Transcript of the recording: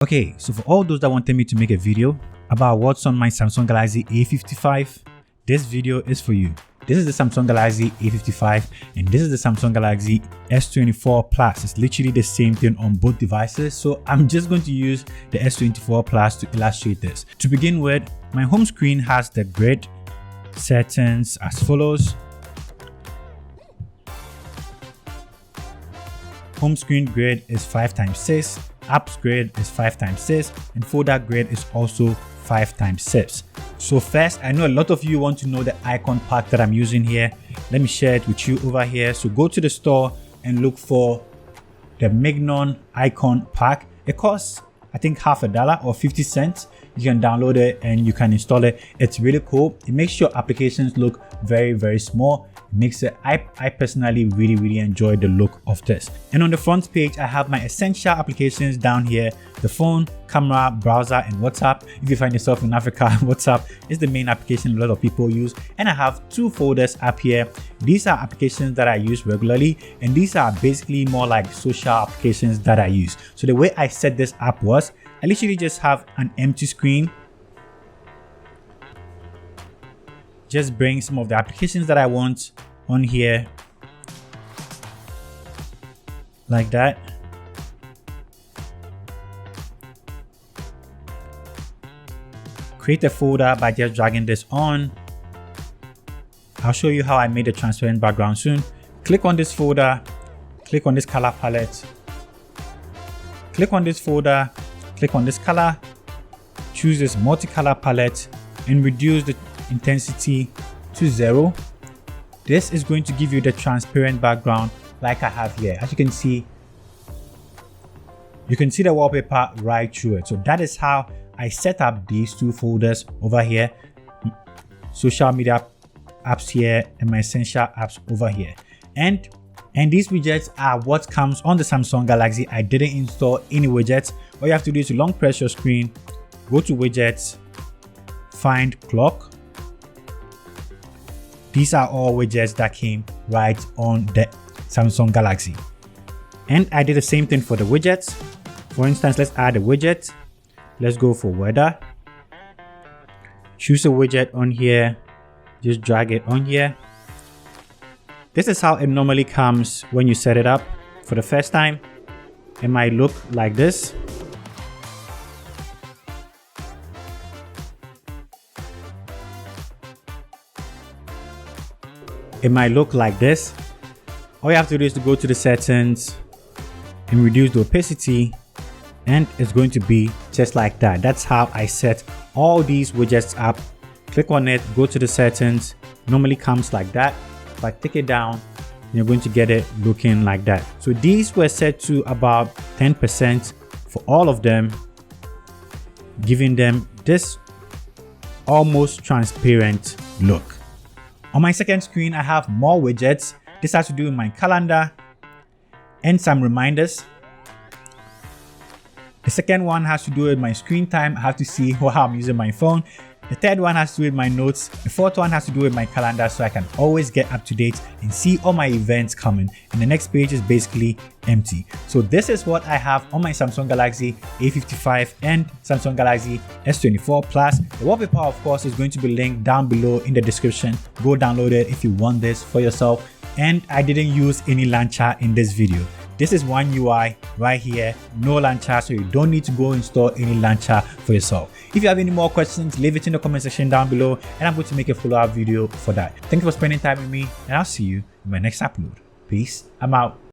Okay, so for all those that wanted me to make a video about what's on my Samsung Galaxy A55, this video is for you. This is the Samsung Galaxy A55 and this is the Samsung Galaxy S24 Plus. It's literally the same thing on both devices. So I'm just going to use the S24 Plus to illustrate this. To begin with, my home screen has the grid settings as follows. Home screen grid is 5x6, apps grid is 5x6, and folder grid is also 5x6. So first, I know a lot of you want to know the icon pack that I'm using here. Let me share it with you over here. So go to the store and look for the Mignon icon pack. It costs, I think, $1 or 50 cents. You can download it and you can install it. It's really cool. It makes your applications look very, very small. It makes it, I personally really enjoy the look of this. And on the front page, I have my essential applications down here: the phone, camera, browser, and WhatsApp. If you find yourself in Africa, WhatsApp is the main application a lot of people use. And I have two folders up here. These are applications that I use regularly, and these are basically more like social applications that I use. So the way I set this up was, I literally just have an empty screen. Just bring some of the applications that I want on here like that. Create a folder by just dragging this on. I'll show you how I made a transparent background soon. Click on this folder, click on this color palette, click on this folder, click on this color, choose this multicolor palette and reduce the intensity to 0. This is going to give you the transparent background like I have here. As you can see the wallpaper right through it. So that is how I set up these two folders over here. Social media apps here and my essential apps over here. And these widgets are what comes on the Samsung Galaxy. I didn't install any widgets. All you have to do is to long press your screen, go to widgets, find clock. These are all widgets that came right on the Samsung Galaxy. And I did the same thing for the widgets. For instance, let's add a widget. Let's go for weather. Choose a widget on here. Just drag it on here. This is how it normally comes when you set it up for the first time. It might look like this. It might look like this. All you have to do is to go to the settings and reduce the opacity, and it's going to be just like that. That's how I set all these widgets up. Click on it, go to the settings. Normally comes like that. If I take it down, you're going to get it looking like that. So these were set to about 10% for all of them, giving them this almost transparent look. On my second screen, I have more widgets. This has to do with my calendar and some reminders. The second one has to do with my screen time. I have to see how I'm using my phone. The third one has to do with my notes. The fourth one has to do with my calendar, so I can always get up to date and see all my events coming. And the next page is basically empty. So this is what I have on my Samsung Galaxy A55 and Samsung Galaxy S24 Plus. The wallpaper, of course, is going to be linked down below in the description. Go download it if you want this for yourself. And I didn't use any launcher in this video. This is One UI right here, no launcher, so you don't need to go install any launcher for yourself. If you have any more questions, leave it in the comment section down below and I'm going to make a follow-up video for that. Thank you for spending time with me and I'll see you in my next upload. Peace, I'm out.